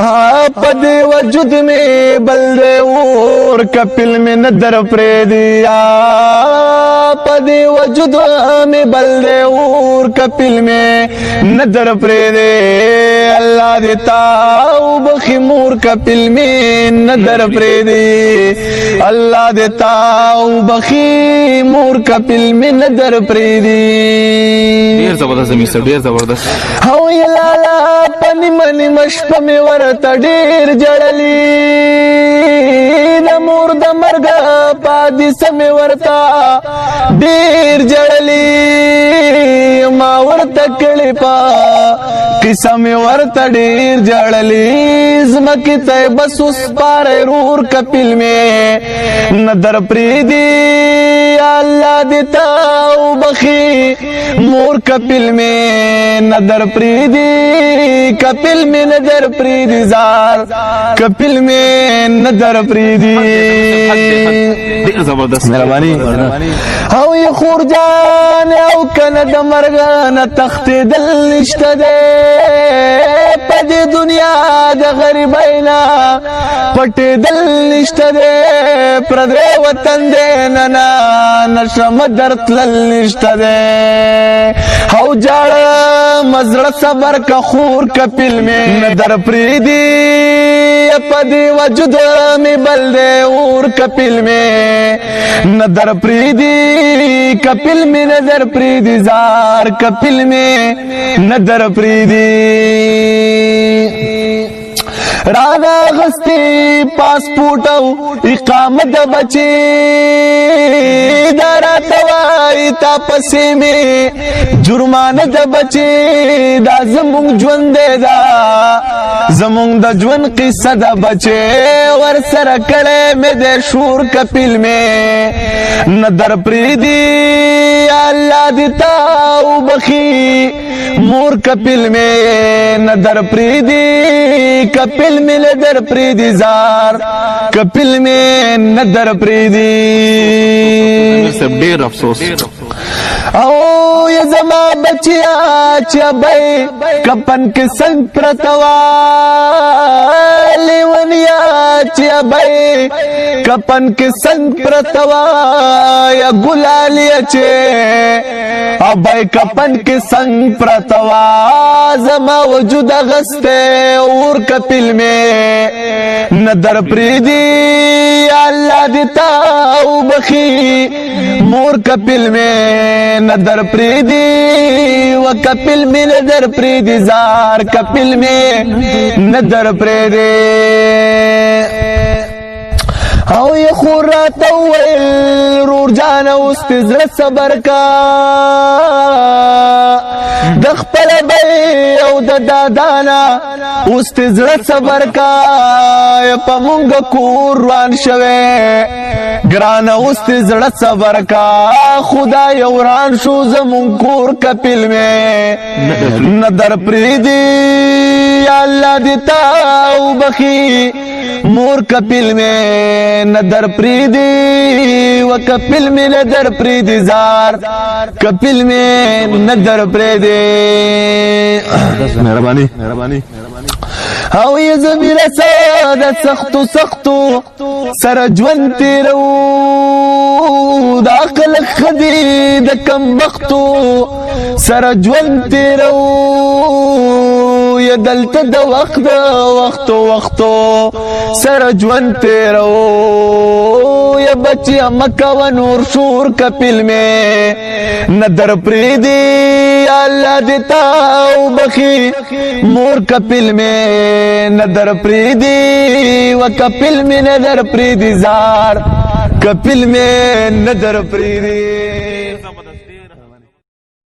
پدے وجود میں بلدے اور کپل میں ندر پریدیا پدے وجود میں بلدے اور کپل میں ندر پریدے اللہ دیتا بخی مور کپل میں ندر پریدے اللہ دیتا بخی مور کپل میں ندر پریدے ډیر زبردست زمیر صاحب ډیر زبردست او یلالا پنی منی مشپ میں ورطا ډیر جڑلی د مور د مرګ پادیس میں ورطا ډیر جڑلی ما ورطا کړي پا قصه میں ورطا ډیر جڑلی زمکی ته بس اس پار رور کپل میں ندر پریدی اللہ دیتا بخی مور کپل میں ندر پریدی کپل میں ندر پریدی زار کپل میں ندر پریدی ډیر زبردست مهرباني او یہ خور جان او کند مرغان تخت دل نشته دے پدی دنیا د غریبینا پټ دل نشته دے پردے وطن دے ننا نشم درت لل نشته دے او جاړ مزړه صبر کا خور کپل میں ندر پریدی پدی وجود میں بلدے اور کپل میں ندر پریدی کپل میں ندر پریدی زار کپل میں ندر پریدی رانا غستی پاسپورٹ او اقامت بچی دارا توائی تا پسی میں جرمان د بچی دا زمونگ جون دے دا زمونگ دا جون قصہ دا بچی ور سر کڑے میں دے شور کپل میں ندر پریدی اللہ دیتا بخی مور کپل میں ندر پریدی کپل میں ندر پریدی زار کپل میں ندر پریدی ډیر افسوس او یہ زما بچیا چبئی کپن کے سنگ پرتوا لیونیا چبئی کپن کے سنگ پرتوا یا گلالی چے ابئی کپن کے سنگ پرتوا زما وجود غستے اور کپل میں ندر پریدی اللہ دیتا بخی مور کپل میں ندر پریدی و کپل میں ندر پریدی زار کپل میں ندر پریدی او یہ خورات اویل رور جانا استزر صبر کا دخپل بی او دادانا استزر صبر کا پا مونگ کور روان شوے گرانا استزر صبر کا خدا یوران شو زمون کور کپل میں ندر پریدی اللہ دیتا بخی مور کپل میں ندر پریدی و کپل میں ندر پریدی زار کپل میں ندر پریدی مہربانی او یہ زمیر سادت سختو سختو سر جون تیرو دا عقل خدی دا کم بختو سر جون تیرو یا دلت دا وقتو سر جون تیرو یا بچی مکہ و نور شور کپل میں ندر پریدی اللہ دیتا بخی مور کپل میں ندر پریدی و کپل میں ندر پریدی زار کپل میں ندر پریدی